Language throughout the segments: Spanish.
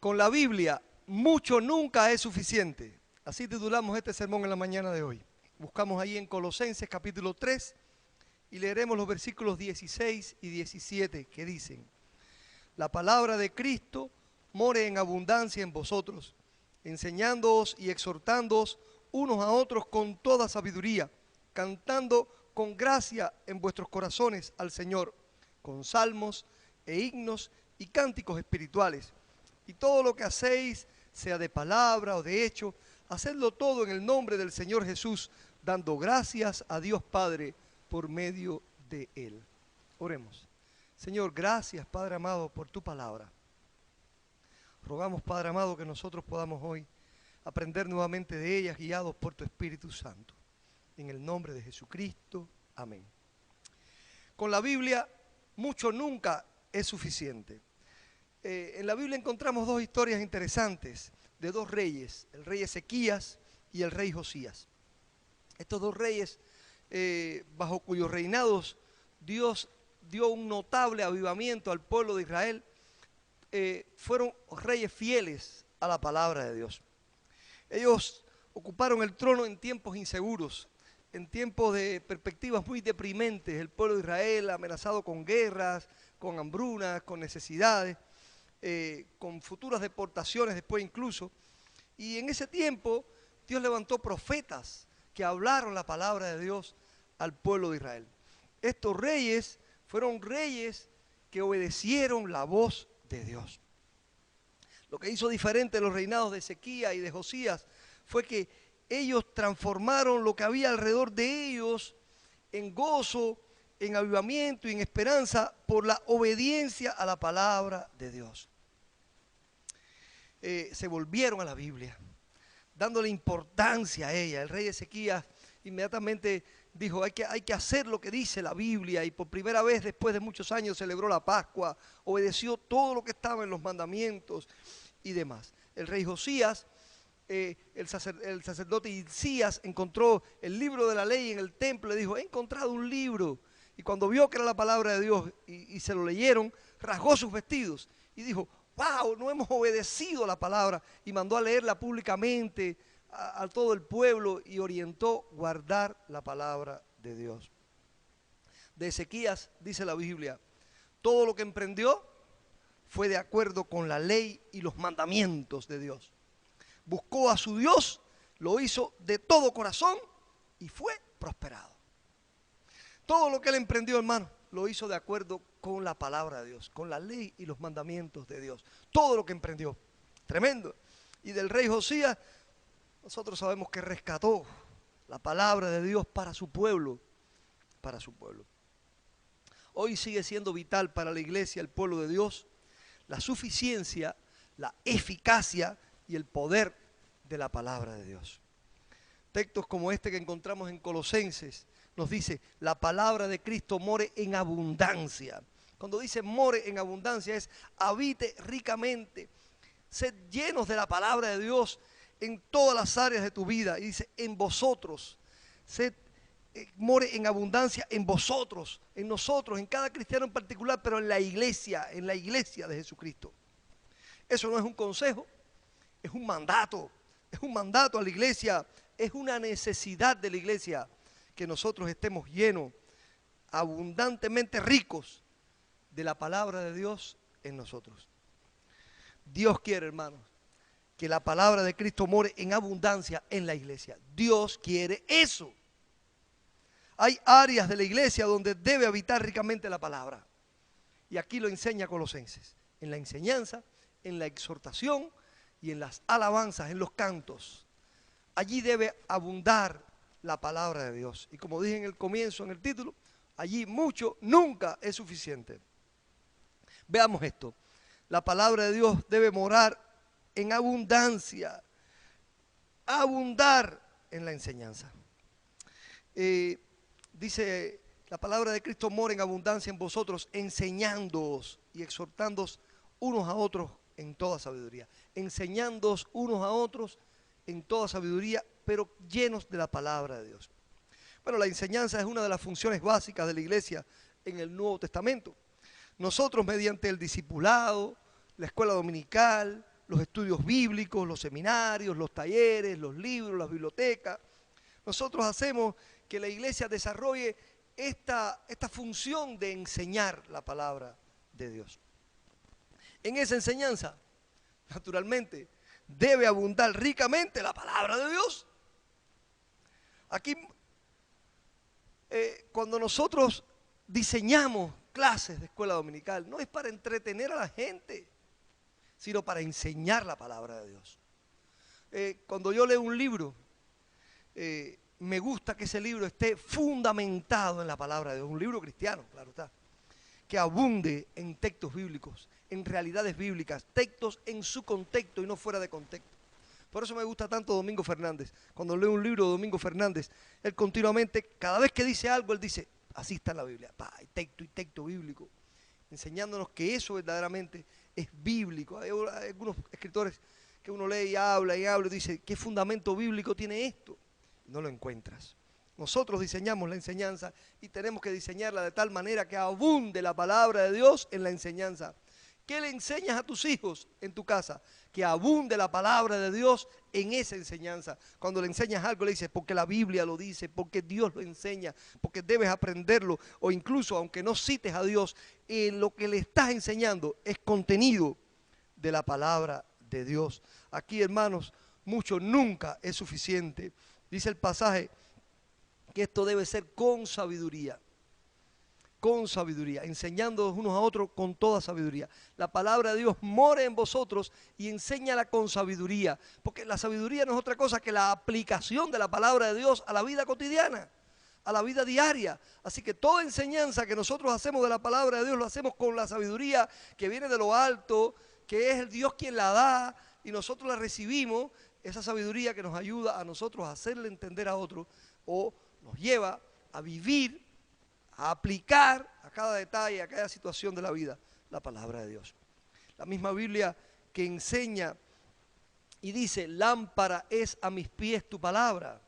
Con la Biblia, mucho nunca es suficiente. Así titulamos este sermón en la mañana de hoy. Buscamos ahí en Colosenses capítulo 3 y leeremos los versículos 16 y 17 que dicen: la palabra de Cristo more en abundancia en vosotros, enseñándoos y exhortándoos unos a otros con toda sabiduría, cantando con gracia en vuestros corazones al Señor, con salmos e himnos y cánticos espirituales. Y todo lo que hacéis, sea de palabra o de hecho, hacedlo todo en el nombre del Señor Jesús, dando gracias a Dios Padre por medio de Él. Oremos. Señor, gracias, Padre amado, por tu palabra. Rogamos, Padre amado, que nosotros podamos hoy aprender nuevamente de ellas, guiados por tu Espíritu Santo. En el nombre de Jesucristo, amén. Con la Biblia, mucho nunca es suficiente. En la Biblia encontramos dos historias interesantes de dos reyes, el rey Ezequías y el rey Josías. Estos dos reyes, bajo cuyos reinados Dios dio un notable avivamiento al pueblo de Israel, fueron reyes fieles a la palabra de Dios. Ellos ocuparon el trono en tiempos inseguros, en tiempos de perspectivas muy deprimentes. El pueblo de Israel amenazado con guerras, con hambrunas, con necesidades, con futuras deportaciones después incluso. Y en ese tiempo Dios levantó profetas que hablaron la palabra de Dios al pueblo de Israel. Estos reyes fueron reyes que obedecieron la voz de Dios. Lo que hizo diferente los reinados de Ezequías y de Josías fue que ellos transformaron lo que había alrededor de ellos en gozo, en avivamiento y en esperanza por la obediencia a la palabra de Dios. Se volvieron a la Biblia, dándole importancia a ella. El rey Ezequías inmediatamente dijo: hay que hacer lo que dice la Biblia, y por primera vez después de muchos años celebró la Pascua, obedeció todo lo que estaba en los mandamientos y demás. El rey Josías, el sacerdote Hilcías encontró el libro de la ley en el templo y dijo: he encontrado un libro. Y cuando vio que era la palabra de Dios y se lo leyeron, rasgó sus vestidos y dijo: wow, no hemos obedecido a la palabra, y mandó a leerla públicamente a todo el pueblo y orientó guardar la palabra de Dios. De Ezequías dice la Biblia: todo lo que emprendió fue de acuerdo con la ley y los mandamientos de Dios. Buscó a su Dios, lo hizo de todo corazón y fue prosperado. Todo lo que él emprendió, hermano, lo hizo de acuerdo con la palabra de Dios, con la ley y los mandamientos de Dios. Todo lo que emprendió. Tremendo. Y del rey Josías, nosotros sabemos que rescató la palabra de Dios para su pueblo, para su pueblo. Hoy sigue siendo vital para la iglesia, el pueblo de Dios, la suficiencia, la eficacia y el poder de la palabra de Dios. Textos como este que encontramos en Colosenses nos dice: la palabra de Cristo more en abundancia. Cuando dice more en abundancia es habite ricamente, sed llenos de la palabra de Dios en todas las áreas de tu vida. Y dice: en vosotros, sed, more en abundancia en vosotros, en nosotros, en cada cristiano en particular, pero en la iglesia de Jesucristo. Eso no es un consejo, es un mandato a la iglesia, es una necesidad de la iglesia que nosotros estemos llenos, abundantemente ricos de la palabra de Dios en nosotros. Dios quiere, hermanos, que la palabra de Cristo more en abundancia en la iglesia. Dios quiere eso. Hay áreas de la iglesia donde debe habitar ricamente la palabra. Y aquí lo enseña Colosenses, en la enseñanza, en la exhortación y en las alabanzas, en los cantos. Allí debe abundar la palabra de Dios. Y como dije en el comienzo, en el título, allí mucho nunca es suficiente. Veamos esto. La palabra de Dios debe morar en abundancia, abundar en la enseñanza. Dice: la palabra de Cristo mora en abundancia en vosotros, enseñándoos y exhortándoos unos a otros en toda sabiduría. Enseñándoos unos a otros en toda sabiduría, pero llenos de la palabra de Dios. Bueno, la enseñanza es una de las funciones básicas de la iglesia en el Nuevo Testamento. Nosotros, mediante el discipulado, la escuela dominical, los estudios bíblicos, los seminarios, los talleres, los libros, las bibliotecas. Nosotros hacemos que la iglesia desarrolle esta función de enseñar la palabra de Dios. En esa enseñanza, naturalmente, debe abundar ricamente la palabra de Dios. Aquí, cuando nosotros diseñamos clases de escuela dominical, no es para entretener a la gente, sino para enseñar la palabra de Dios. Cuando yo leo un libro, me gusta que ese libro esté fundamentado en la palabra de Dios, un libro cristiano, claro está, que abunde en textos bíblicos, en realidades bíblicas, textos en su contexto y no fuera de contexto. Por eso me gusta tanto Domingo Fernández. Cuando leo un libro de Domingo Fernández, él continuamente, cada vez que dice algo, él dice, así está en la Biblia, hay texto y texto bíblico, enseñándonos que eso verdaderamente es bíblico. Hay algunos escritores que uno lee y habla y dice, ¿qué fundamento bíblico tiene esto? No lo encuentras. Nosotros diseñamos la enseñanza y tenemos que diseñarla de tal manera que abunde la palabra de Dios en la enseñanza. ¿Qué le enseñas a tus hijos en tu casa? Que abunde la palabra de Dios en esa enseñanza. Cuando le enseñas algo le dices, porque la Biblia lo dice, porque Dios lo enseña, porque debes aprenderlo, o incluso aunque no cites a Dios, lo que le estás enseñando es contenido de la palabra de Dios. Aquí, hermanos, mucho nunca es suficiente. Dice el pasaje que esto debe ser con sabiduría. Con sabiduría, enseñándonos unos a otros con toda sabiduría. La palabra de Dios mora en vosotros y enséñala con sabiduría, porque la sabiduría no es otra cosa que la aplicación de la palabra de Dios a la vida cotidiana, a la vida diaria. Así que toda enseñanza que nosotros hacemos de la palabra de Dios lo hacemos con la sabiduría que viene de lo alto, que es el Dios quien la da y nosotros la recibimos, esa sabiduría que nos ayuda a nosotros a hacerle entender a otros o nos lleva a vivir, a aplicar a cada detalle, a cada situación de la vida, la palabra de Dios. La misma Biblia que enseña y dice, lámpara es a mis pies tu palabra.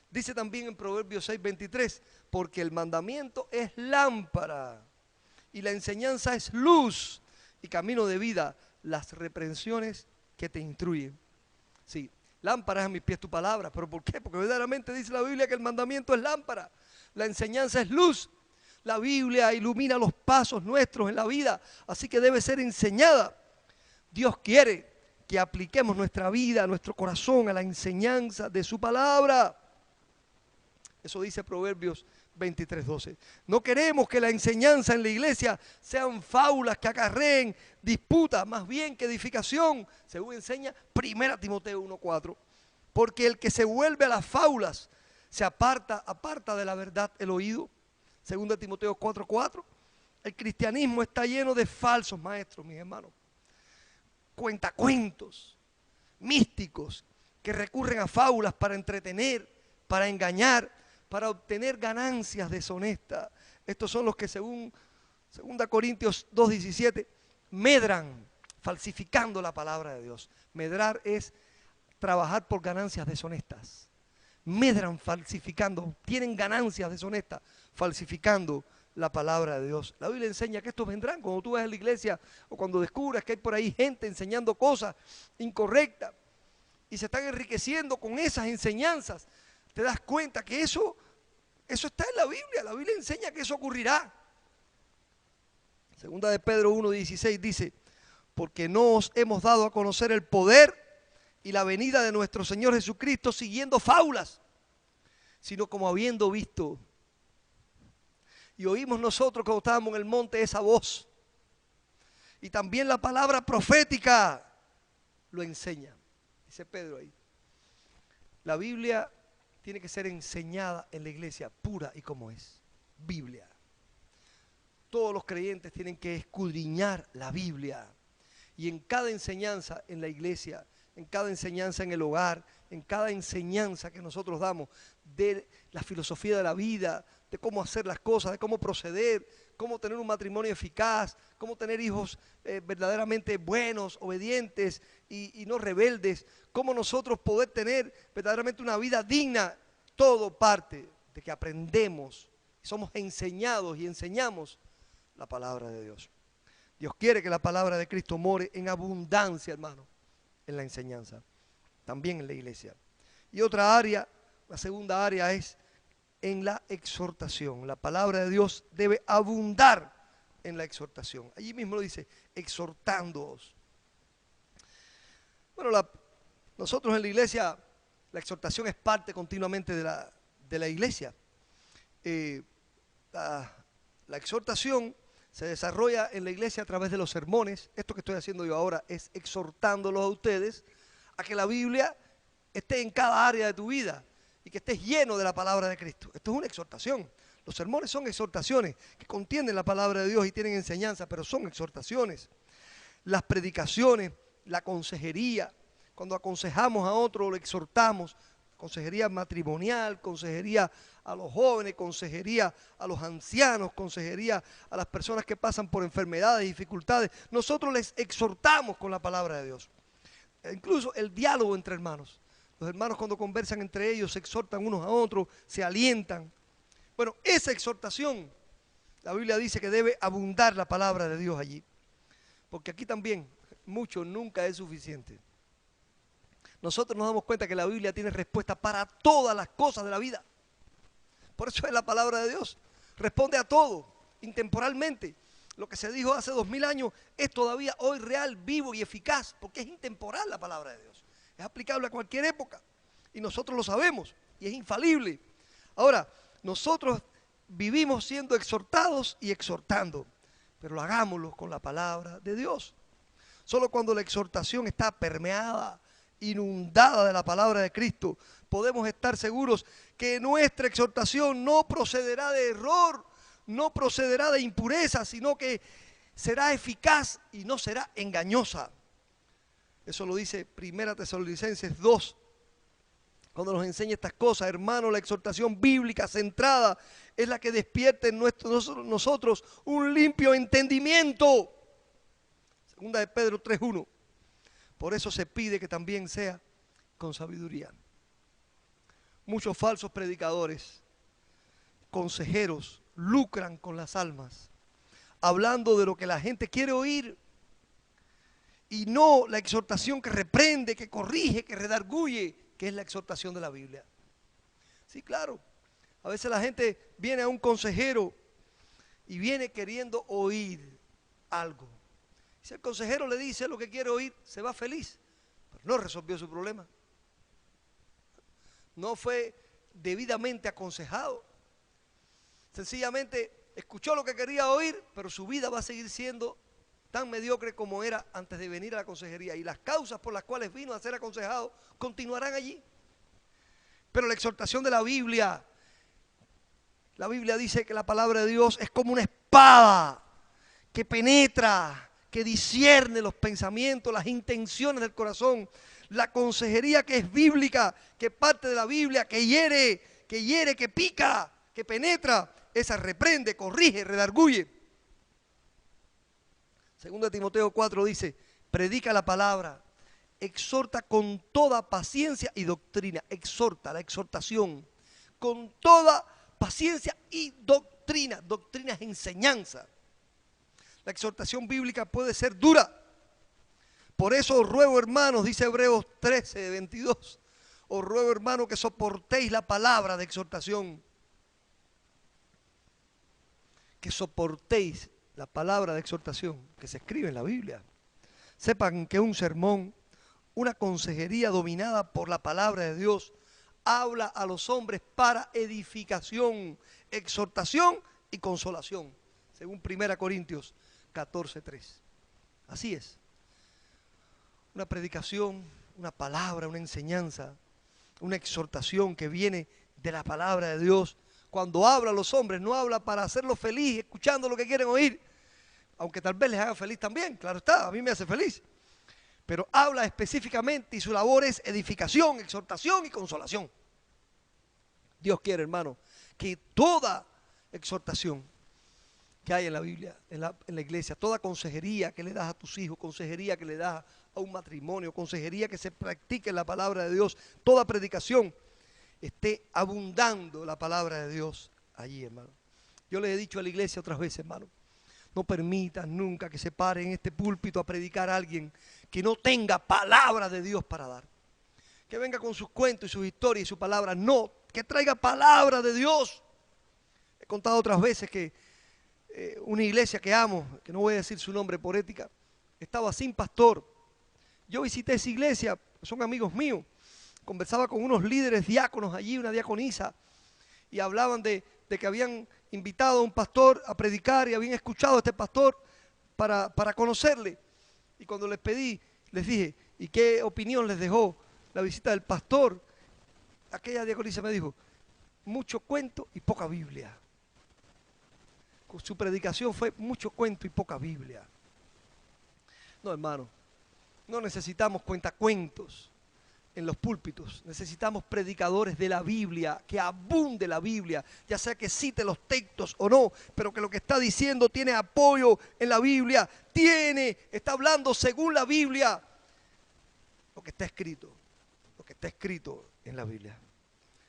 Dice también en Proverbios 6:23, porque el mandamiento es lámpara y la enseñanza es luz y camino de vida, las reprensiones que te instruyen. Sí, lámpara es a mis pies tu palabra, ¿pero por qué? Porque verdaderamente dice la Biblia que el mandamiento es lámpara, la enseñanza es luz. La Biblia ilumina los pasos nuestros en la vida, así que debe ser enseñada. Dios quiere que apliquemos nuestra vida, nuestro corazón a la enseñanza de su palabra. Eso dice Proverbios 23:12. No queremos que la enseñanza en la iglesia sean fábulas que acarreen disputas, más bien que edificación, según enseña 1 Timoteo 1:4. Porque el que se vuelve a las fábulas se aparta de la verdad el oído. 2 Timoteo 4:4. El cristianismo está lleno de falsos maestros, mis hermanos. Cuentacuentos, místicos, que recurren a fábulas para entretener, para engañar, para obtener ganancias deshonestas. Estos son los que según 2 Corintios 2:17 medran, falsificando la palabra de Dios. Medrar es trabajar por ganancias deshonestas. Medran falsificando, tienen ganancias deshonestas, falsificando la palabra de Dios. La Biblia enseña que estos vendrán cuando tú vas a la iglesia o cuando descubras que hay por ahí gente enseñando cosas incorrectas y se están enriqueciendo con esas enseñanzas. Te das cuenta que eso está en la Biblia. La Biblia enseña que eso ocurrirá. Segunda de Pedro 1:16 dice, porque no os hemos dado a conocer el poder y la venida de nuestro Señor Jesucristo siguiendo fábulas, sino como habiendo visto. Y oímos nosotros cuando estábamos en el monte esa voz. Y también la palabra profética lo enseña. Dice Pedro ahí. La Biblia tiene que ser enseñada en la iglesia pura y como es. Biblia. Todos los creyentes tienen que escudriñar la Biblia. Y en cada enseñanza en la iglesia, en cada enseñanza en el hogar, en cada enseñanza que nosotros damos de la filosofía de la vida, de cómo hacer las cosas, de cómo proceder, cómo tener un matrimonio eficaz, cómo tener hijos verdaderamente buenos, obedientes y no rebeldes, cómo nosotros poder tener verdaderamente una vida digna. Todo parte de que aprendemos, somos enseñados y enseñamos la palabra de Dios. Dios quiere que la palabra de Cristo more en abundancia, hermano, en la enseñanza, también en la iglesia. Y otra área, la segunda área es en la exhortación. La palabra de Dios debe abundar en la exhortación. Allí mismo lo dice, exhortándoos. Bueno, nosotros en la iglesia, la exhortación es parte continuamente de la iglesia. La exhortación se desarrolla en la iglesia a través de los sermones. Esto que estoy haciendo yo ahora es exhortándolos a ustedes a que la Biblia esté en cada área de tu vida y que estés lleno de la palabra de Cristo. Esto es una exhortación. Los sermones son exhortaciones que contienen la palabra de Dios y tienen enseñanza, pero son exhortaciones. Las predicaciones, la consejería, cuando aconsejamos a otro, lo exhortamos. Consejería matrimonial, consejería a los jóvenes, consejería a los ancianos, consejería a las personas que pasan por enfermedades y dificultades. Nosotros les exhortamos con la palabra de Dios. Incluso el diálogo entre hermanos. Los hermanos cuando conversan entre ellos se exhortan unos a otros, se alientan. Bueno, esa exhortación, la Biblia dice que debe abundar la palabra de Dios allí. Porque aquí también, mucho nunca es suficiente. Nosotros nos damos cuenta que la Biblia tiene respuesta para todas las cosas de la vida. Por eso es la palabra de Dios. Responde a todo, intemporalmente. Lo que se dijo hace 2000 años es todavía hoy real, vivo y eficaz, porque es intemporal la palabra de Dios. Es aplicable a cualquier época y nosotros lo sabemos y es infalible. Ahora, nosotros vivimos siendo exhortados y exhortando, pero hagámoslo con la palabra de Dios. Solo cuando la exhortación está permeada, inundada de la palabra de Cristo, podemos estar seguros que nuestra exhortación no procederá de error, no procederá de impureza, sino que será eficaz y no será engañosa. Eso lo dice 1 Tesalonicenses 2, cuando nos enseña estas cosas. Hermano, la exhortación bíblica centrada es la que despierta en nosotros un limpio entendimiento. Segunda de Pedro 3:1. Por eso se pide que también sea con sabiduría. Muchos falsos predicadores, consejeros, lucran con las almas, hablando de lo que la gente quiere oír y no la exhortación que reprende, que corrige, que redarguye, que es la exhortación de la Biblia. Sí, claro, a veces la gente viene a un consejero y viene queriendo oír algo. Si el consejero le dice lo que quiere oír, se va feliz, pero no resolvió su problema. No fue debidamente aconsejado. Sencillamente escuchó lo que quería oír, pero su vida va a seguir siendo tan mediocre como era antes de venir a la consejería. Y las causas por las cuales vino a ser aconsejado continuarán allí. Pero la exhortación de la Biblia dice que la palabra de Dios es como una espada que penetra, que discierne los pensamientos, las intenciones del corazón. La consejería que es bíblica, que parte de la Biblia, que hiere, que pica, que penetra, esa reprende, corrige, redarguye. 2 Timoteo 4 dice, predica la palabra, exhorta con toda paciencia y doctrina. Exhorta, la exhortación, con toda paciencia y doctrina. Doctrina es enseñanza. La exhortación bíblica puede ser dura. Por eso os ruego, hermanos, dice Hebreos 13:22, os ruego, hermanos, que soportéis la palabra de exhortación. Que soportéis la palabra de exhortación que se escribe en la Biblia. Sepan que un sermón, una consejería dominada por la palabra de Dios, habla a los hombres para edificación, exhortación y consolación, según 1 Corintios 14:3. Así es. Una predicación, una palabra, una enseñanza, una exhortación que viene de la palabra de Dios. Cuando habla a los hombres, no habla para hacerlos feliz, escuchando lo que quieren oír, aunque tal vez les haga feliz también, claro está, a mí me hace feliz. Pero habla específicamente y su labor es edificación, exhortación y consolación. Dios quiere, hermano, que toda exhortación que hay en la Biblia, en la iglesia, toda consejería que le das a tus hijos, consejería que le das a un matrimonio, consejería que se practique en la palabra de Dios, toda predicación, esté abundando la palabra de Dios allí, hermano. Yo les he dicho a la iglesia otras veces, hermano, No permitas nunca que se pare en este púlpito a predicar a alguien que no tenga palabra de Dios para dar. Que venga con sus cuentos y sus historias y su palabra. No, que traiga palabra de Dios. He contado otras veces que una iglesia que amo, que no voy a decir su nombre por ética, estaba sin pastor. Yo visité esa iglesia, son amigos míos. Conversaba con unos líderes diáconos allí, una diaconisa, y hablaban de que habían invitado a un pastor a predicar y habían escuchado a este pastor para conocerle. Y cuando les pedí, les dije, ¿y qué opinión les dejó la visita del pastor? Aquella diaconisa me dijo, mucho cuento y poca Biblia. Su predicación fue mucho cuento y poca Biblia. No, hermano, no necesitamos cuentacuentos en los púlpitos. Necesitamos predicadores de la Biblia, que abunde la Biblia, ya sea que cite los textos o no, pero que lo que está diciendo tiene apoyo en la Biblia, está hablando según la Biblia, lo que está escrito en la Biblia.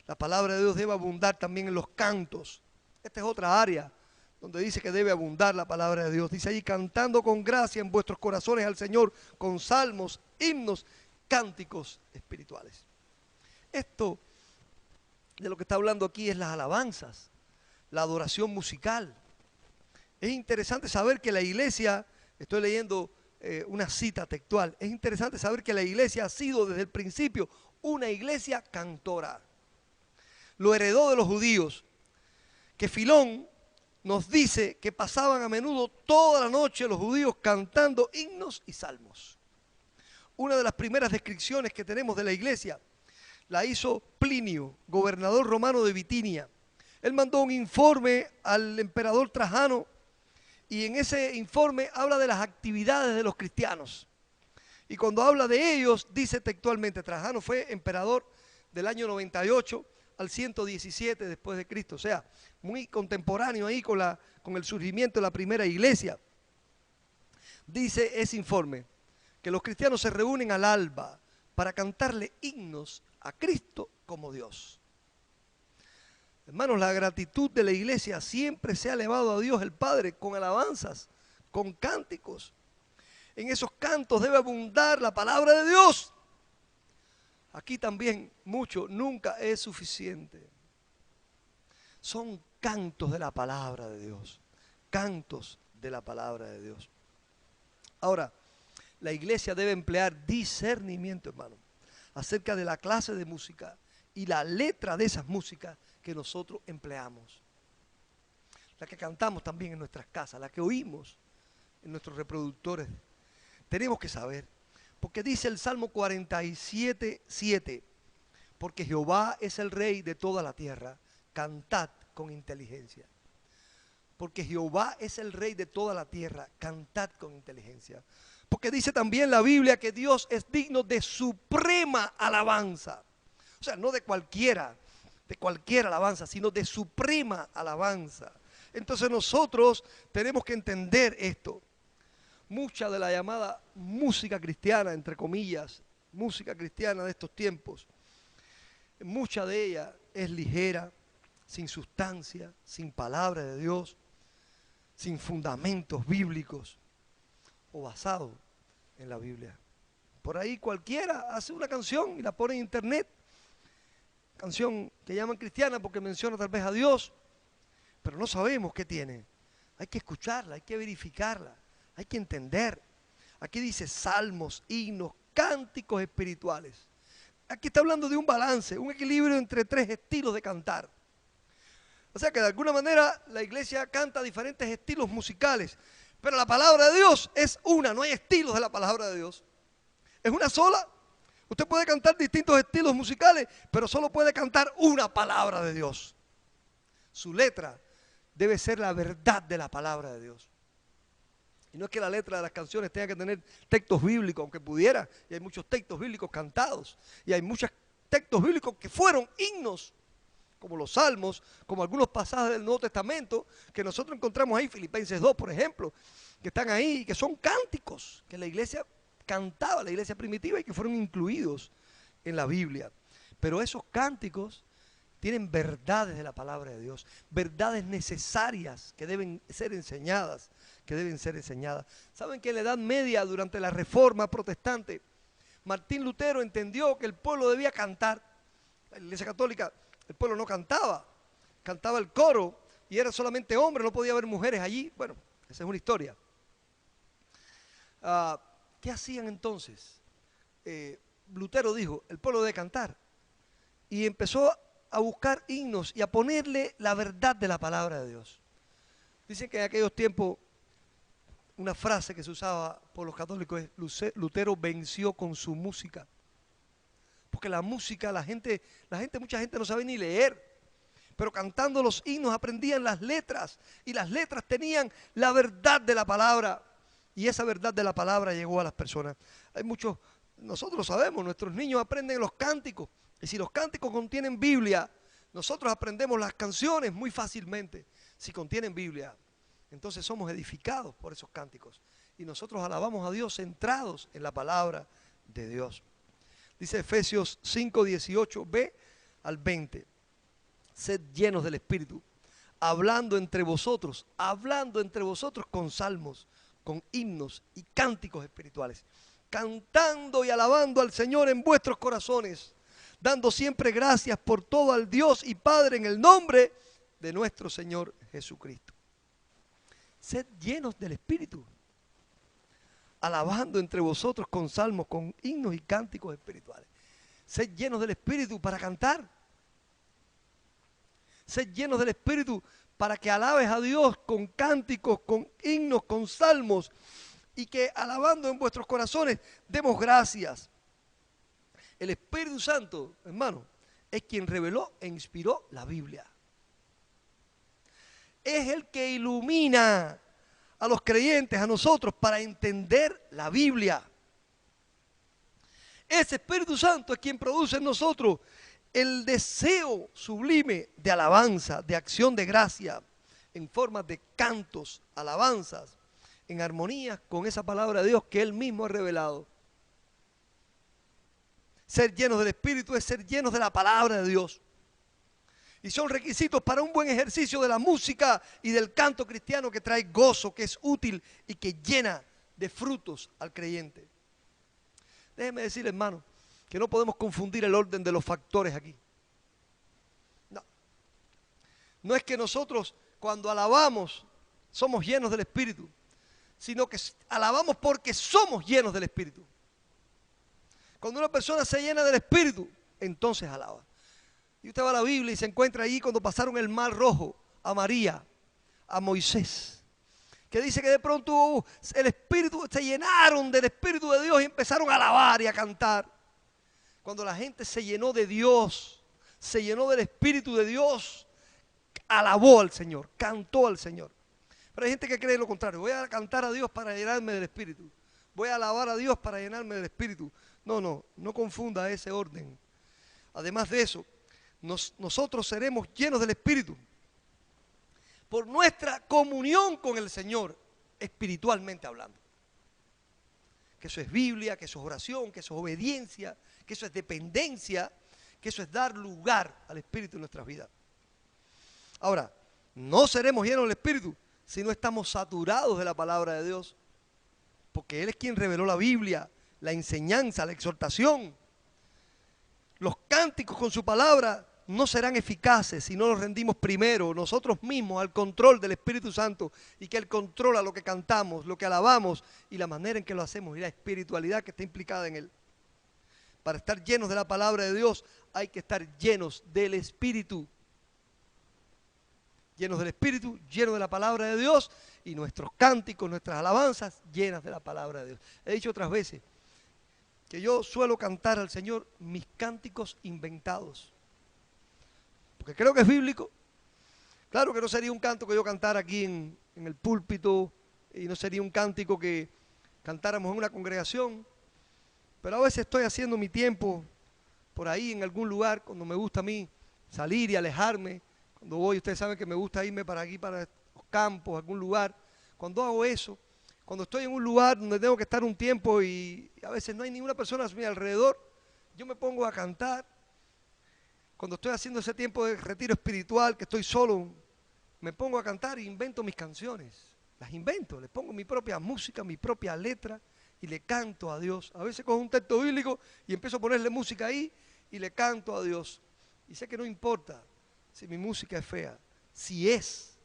La palabra de Dios debe abundar también en los cantos. Esta es otra área donde dice que debe abundar la palabra de Dios. Dice allí, cantando con gracia en vuestros corazones al Señor, con salmos, himnos, cánticos espirituales. Esto de lo que está hablando aquí es las alabanzas, la adoración musical. Es interesante saber que la iglesia, estoy leyendo una cita textual, es interesante saber que la iglesia ha sido desde el principio una iglesia cantora. Lo heredó de los judíos, que Filón nos dice que pasaban a menudo toda la noche los judíos cantando himnos y salmos. Una de las primeras descripciones que tenemos de la iglesia la hizo Plinio, gobernador romano de Bitinia. Él mandó un informe al emperador Trajano y en ese informe habla de las actividades de los cristianos. Y cuando habla de ellos, dice textualmente, Trajano fue emperador del año 98 al 117 después de Cristo, o sea, muy contemporáneo ahí con el surgimiento de la primera iglesia. Dice ese informe que los cristianos se reúnen al alba para cantarle himnos a Cristo como Dios. Hermanos, la gratitud de la iglesia siempre se ha elevado a Dios el Padre con alabanzas, con cánticos. En esos cantos debe abundar la palabra de Dios. Aquí también mucho nunca es suficiente. Son cantos de la palabra de Dios. Cantos de la palabra de Dios. Ahora, la iglesia debe emplear discernimiento, hermano, acerca de la clase de música y la letra de esas músicas que nosotros empleamos. La que cantamos también en nuestras casas, la que oímos en nuestros reproductores. Tenemos que saber. Porque dice el Salmo 47:7, porque Jehová es el Rey de toda la tierra, cantad con inteligencia. Porque Jehová es el Rey de toda la tierra, cantad con inteligencia. Porque dice también la Biblia que Dios es digno de suprema alabanza. O sea, no de cualquier alabanza, sino de suprema alabanza. Entonces nosotros tenemos que entender esto. Mucha de la llamada música cristiana, entre comillas, música cristiana de estos tiempos, mucha de ella es ligera, sin sustancia, sin palabra de Dios, sin fundamentos bíblicos o basado en la Biblia. Por ahí cualquiera hace una canción y la pone en internet, canción que llaman cristiana porque menciona tal vez a Dios, pero no sabemos qué tiene. Hay que escucharla, hay que verificarla. Hay que entender. Aquí dice salmos, himnos, cánticos espirituales. Aquí está hablando de un balance, un equilibrio entre tres estilos de cantar. O sea que de alguna manera la iglesia canta diferentes estilos musicales, pero la palabra de Dios es una, no hay estilos de la palabra de Dios. Es una sola. Usted puede cantar distintos estilos musicales, pero solo puede cantar una palabra de Dios. Su letra debe ser la verdad de la palabra de Dios. Y no es que la letra de las canciones tenga que tener textos bíblicos, aunque pudiera, y hay muchos textos bíblicos cantados, y hay muchos textos bíblicos que fueron himnos, como los salmos, como algunos pasajes del Nuevo Testamento, que nosotros encontramos ahí, Filipenses 2, por ejemplo, que están ahí, que son cánticos, que la iglesia cantaba, la iglesia primitiva, y que fueron incluidos en la Biblia. Pero esos cánticos tienen verdades de la palabra de Dios, verdades necesarias que deben ser enseñadas, que deben ser enseñadas. ¿Saben que en la Edad Media, durante la Reforma Protestante, Martín Lutero entendió que el pueblo debía cantar? En la Iglesia Católica el pueblo no cantaba, cantaba el coro y era solamente hombres, no podía haber mujeres allí. Bueno, esa es una historia. ¿Qué hacían entonces? Lutero dijo, el pueblo debe cantar. Y empezó a buscar himnos y a ponerle la verdad de la palabra de Dios. Dicen que en aquellos tiempos una frase que se usaba por los católicos es: Lutero venció con su música. Porque la música, mucha gente no sabe ni leer, pero cantando los himnos aprendían las letras, y las letras tenían la verdad de la palabra, y esa verdad de la palabra llegó a las personas. Hay muchos, nosotros lo sabemos, nuestros niños aprenden los cánticos, y si los cánticos contienen Biblia, nosotros aprendemos las canciones muy fácilmente. Si contienen Biblia, entonces somos edificados por esos cánticos, y nosotros alabamos a Dios centrados en la palabra de Dios. Dice Efesios 5, 18b al 20. Sed llenos del Espíritu, hablando entre vosotros con salmos, con himnos y cánticos espirituales, cantando y alabando al Señor en vuestros corazones, dando siempre gracias por todo al Dios y Padre en el nombre de nuestro Señor Jesucristo. Sed llenos del Espíritu, alabando entre vosotros con salmos, con himnos y cánticos espirituales. Sed llenos del Espíritu para cantar. Sed llenos del Espíritu para que alabes a Dios con cánticos, con himnos, con salmos, y que alabando en vuestros corazones demos gracias. El Espíritu Santo, hermano, es quien reveló e inspiró la Biblia. Es el que ilumina a los creyentes, a nosotros, para entender la Biblia. Ese Espíritu Santo es quien produce en nosotros el deseo sublime de alabanza, de acción de gracia, en forma de cantos, alabanzas, en armonía con esa palabra de Dios que Él mismo ha revelado. Ser llenos del Espíritu es ser llenos de la palabra de Dios. Y son requisitos para un buen ejercicio de la música y del canto cristiano, que trae gozo, que es útil y que llena de frutos al creyente. Déjeme decirle, hermano, que no podemos confundir el orden de los factores aquí. No. No es que nosotros cuando alabamos somos llenos del Espíritu, sino que alabamos porque somos llenos del Espíritu. Cuando una persona se llena del Espíritu, entonces alaba. Y usted va a la Biblia y se encuentra ahí cuando pasaron el Mar Rojo, a María, a Moisés, que dice que de pronto el Espíritu, se llenaron del Espíritu de Dios y empezaron a alabar y a cantar. Cuando la gente se llenó de Dios, se llenó del Espíritu de Dios, alabó al Señor, cantó al Señor. Pero hay gente que cree lo contrario: voy a cantar a Dios para llenarme del Espíritu, voy a alabar a Dios para llenarme del Espíritu. No confunda ese orden. Además de eso, nosotros seremos llenos del Espíritu por nuestra comunión con el Señor, espiritualmente hablando. Que eso es Biblia, que eso es oración, que eso es obediencia, que eso es dependencia, que eso es dar lugar al Espíritu en nuestras vidas. Ahora, no seremos llenos del Espíritu si no estamos saturados de la palabra de Dios, porque Él es quien reveló la Biblia, la enseñanza, la exhortación. Los cánticos con su palabra no serán eficaces si no nos rendimos primero nosotros mismos al control del Espíritu Santo, y que Él controla lo que cantamos, lo que alabamos y la manera en que lo hacemos y la espiritualidad que está implicada en Él. Para estar llenos de la palabra de Dios hay que estar llenos del Espíritu. Llenos del Espíritu, llenos de la palabra de Dios, y nuestros cánticos, nuestras alabanzas llenas de la palabra de Dios. He dicho otras veces que yo suelo cantar al Señor mis cánticos inventados, porque creo que es bíblico. Claro que no sería un canto que yo cantara aquí en el púlpito, y no sería un cántico que cantáramos en una congregación, pero a veces estoy haciendo mi tiempo por ahí en algún lugar, cuando me gusta a mí salir y alejarme. Cuando voy, ustedes saben que me gusta irme para aquí, para los campos, algún lugar. Cuando hago eso, cuando estoy en un lugar donde tengo que estar un tiempo y a veces no hay ninguna persona a mi alrededor, yo me pongo a cantar. Cuando estoy haciendo ese tiempo de retiro espiritual, que estoy solo, me pongo a cantar e invento mis canciones. Las invento, le pongo mi propia música, mi propia letra y le canto a Dios. A veces cojo un texto bíblico y empiezo a ponerle música ahí y le canto a Dios. Y sé que no importa si mi música es fea, si es,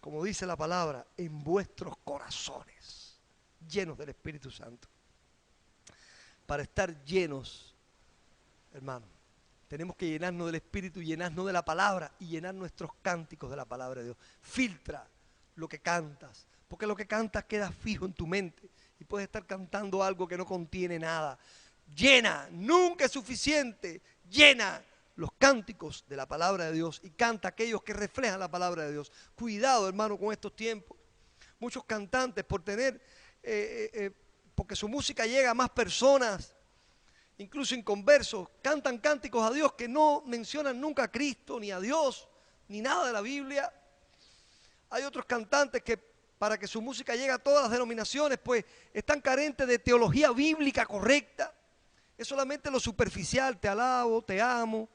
como dice la palabra, en vuestros corazones, llenos del Espíritu Santo. Para estar llenos, hermano, tenemos que llenarnos del Espíritu, llenarnos de la palabra y llenar nuestros cánticos de la palabra de Dios. Filtra lo que cantas, porque lo que cantas queda fijo en tu mente y puedes estar cantando algo que no contiene nada. Llena, nunca es suficiente, llena los cánticos de la palabra de Dios y canta aquellos que reflejan la palabra de Dios. Cuidado, hermano, con estos tiempos. Muchos cantantes por tener, porque su música llega a más personas, incluso inconversos, cantan cánticos a Dios que no mencionan nunca a Cristo, ni a Dios, ni nada de la Biblia. Hay otros cantantes que para que su música llegue a todas las denominaciones, pues están carentes de teología bíblica correcta. Es solamente lo superficial, te alabo, te amo,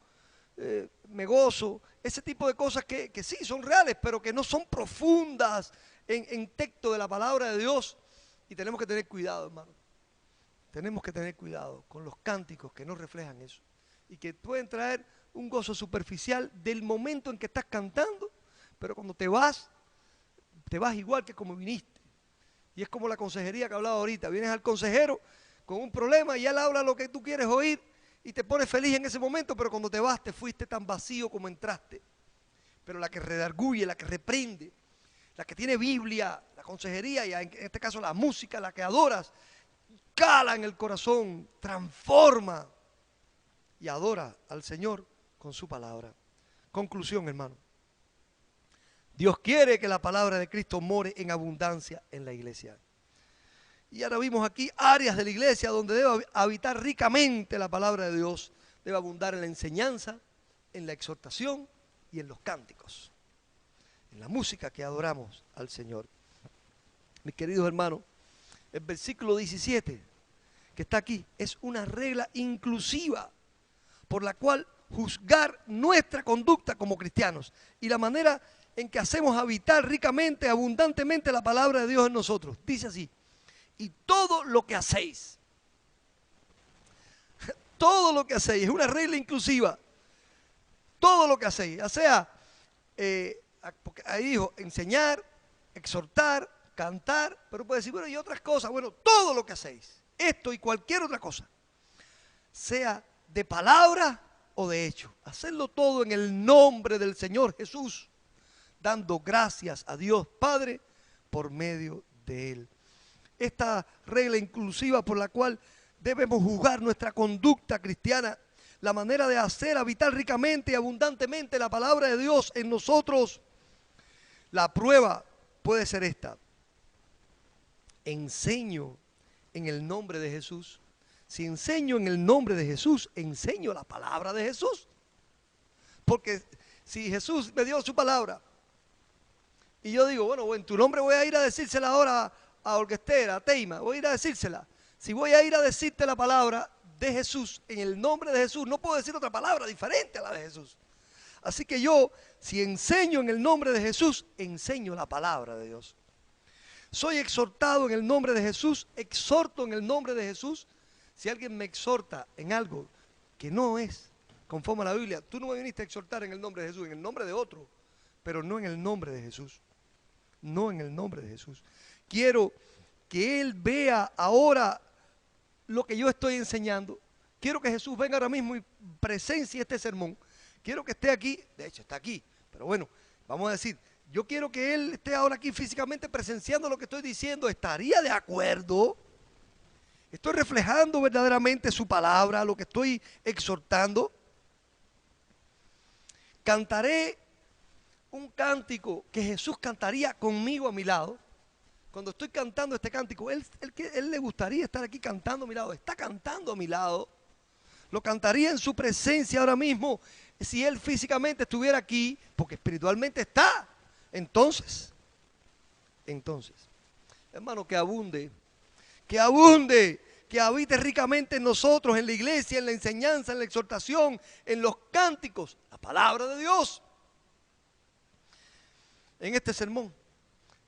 me gozo, ese tipo de cosas que sí son reales, pero que no son profundas en texto de la palabra de Dios. Y tenemos que tener cuidado, hermano. Tenemos que tener cuidado con los cánticos que no reflejan eso y que pueden traer un gozo superficial del momento en que estás cantando, pero cuando te vas igual que como viniste. Y es como la consejería que hablaba ahorita. Vienes al consejero con un problema y él habla lo que tú quieres oír y te pones feliz en ese momento, pero cuando te vas te fuiste tan vacío como entraste. Pero la que redarguye, la que reprende, la que tiene Biblia, la consejería y en este caso la música, la que adoras, cala en el corazón, transforma y adora al Señor con su palabra. Conclusión, hermano. Dios quiere que la palabra de Cristo more en abundancia en la iglesia. Y ahora vimos aquí áreas de la iglesia donde debe habitar ricamente la palabra de Dios. Debe abundar en la enseñanza, en la exhortación y en los cánticos. En la música que adoramos al Señor. Mis queridos hermanos, el versículo 17 que está aquí es una regla inclusiva por la cual juzgar nuestra conducta como cristianos y la manera en que hacemos habitar ricamente, abundantemente la palabra de Dios en nosotros. Dice así: y todo lo que hacéis, todo lo que hacéis, es una regla inclusiva, todo lo que hacéis, ya sea, porque ahí dijo, enseñar, exhortar, cantar, pero puede decir, bueno, y otras cosas, bueno, todo lo que hacéis, esto y cualquier otra cosa, sea de palabra o de hecho, hacerlo todo en el nombre del Señor Jesús, dando gracias a Dios Padre por medio de Él. Esta regla inclusiva por la cual debemos juzgar nuestra conducta cristiana, la manera de hacer habitar ricamente y abundantemente la palabra de Dios en nosotros. La prueba puede ser esta: enseño en el nombre de Jesús. Si enseño en el nombre de Jesús, enseño la palabra de Jesús. Porque si Jesús me dio su palabra y yo digo, bueno, en tu nombre voy a ir a decírsela ahora a Orquestera, a Teima, voy a ir a decírsela. Si voy a ir a decirte la palabra de Jesús, en el nombre de Jesús, no puedo decir otra palabra diferente a la de Jesús. Así que yo, si enseño en el nombre de Jesús, enseño la palabra de Dios. Soy exhortado en el nombre de Jesús, exhorto en el nombre de Jesús. Si alguien me exhorta en algo que no es conforme a la Biblia, tú no me viniste a exhortar en el nombre de Jesús, en el nombre de otro, pero no en el nombre de Jesús. No en el nombre de Jesús. Quiero que Él vea ahora lo que yo estoy enseñando. Quiero que Jesús venga ahora mismo y presencie este sermón. Quiero que esté aquí, de hecho está aquí, pero bueno, vamos a decir, yo quiero que Él esté ahora aquí físicamente presenciando lo que estoy diciendo. ¿Estaría de acuerdo? ¿Estoy reflejando verdaderamente su palabra, lo que estoy exhortando? Cantaré un cántico que Jesús cantaría conmigo a mi lado. Cuando estoy cantando este cántico, él le gustaría estar aquí cantando a mi lado. Está cantando a mi lado. Lo cantaría en su presencia ahora mismo si Él físicamente estuviera aquí, porque espiritualmente está. Entonces, hermano, que abunde, que habite ricamente en nosotros, en la iglesia, en la enseñanza, en la exhortación, en los cánticos, la palabra de Dios. En este sermón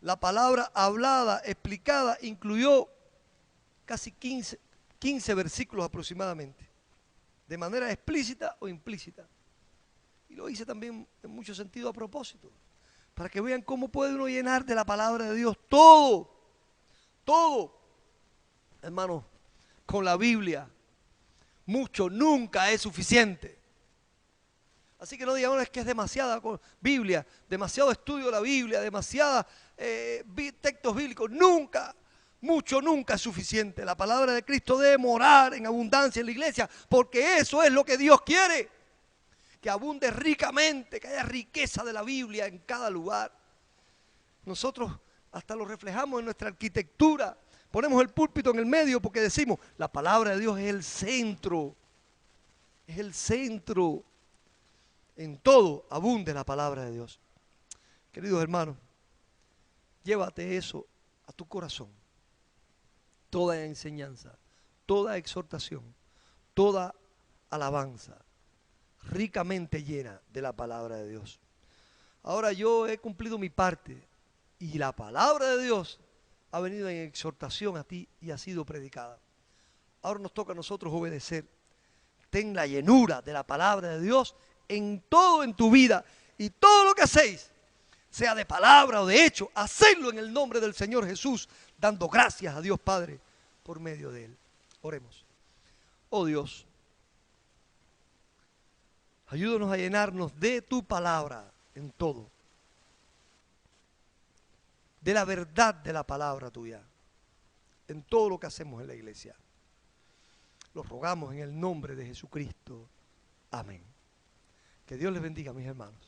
La palabra hablada, explicada, incluyó casi 15 versículos aproximadamente, de manera explícita o implícita. Y lo hice también en mucho sentido a propósito, para que vean cómo puede uno llenar de la palabra de Dios todo, todo. Hermanos, con la Biblia, mucho nunca es suficiente. Así que no digamos que es demasiada Biblia, demasiado estudio de la Biblia, demasiada textos bíblicos. Nunca, mucho nunca es suficiente. La palabra de Cristo debe morar en abundancia en la iglesia, porque eso es lo que Dios quiere. Que abunde ricamente, que haya riqueza de la Biblia en cada lugar. Nosotros hasta lo reflejamos en nuestra arquitectura. Ponemos el púlpito en el medio porque decimos, la palabra de Dios es el centro. Es el centro. En todo abunde la palabra de Dios. Queridos hermanos, llévate eso a tu corazón. Toda enseñanza, toda exhortación, toda alabanza, ricamente llena de la palabra de Dios. Ahora yo he cumplido mi parte y la palabra de Dios ha venido en exhortación a ti y ha sido predicada. Ahora nos toca a nosotros obedecer. Ten la llenura de la palabra de Dios en todo en tu vida, y todo lo que hacéis, sea de palabra o de hecho, hacedlo en el nombre del Señor Jesús, dando gracias a Dios Padre por medio de Él. Oremos. Oh Dios, ayúdanos a llenarnos de tu palabra en todo, de la verdad de la palabra tuya, en todo lo que hacemos en la iglesia. Lo rogamos en el nombre de Jesucristo. Amén. Que Dios les bendiga, mis hermanos.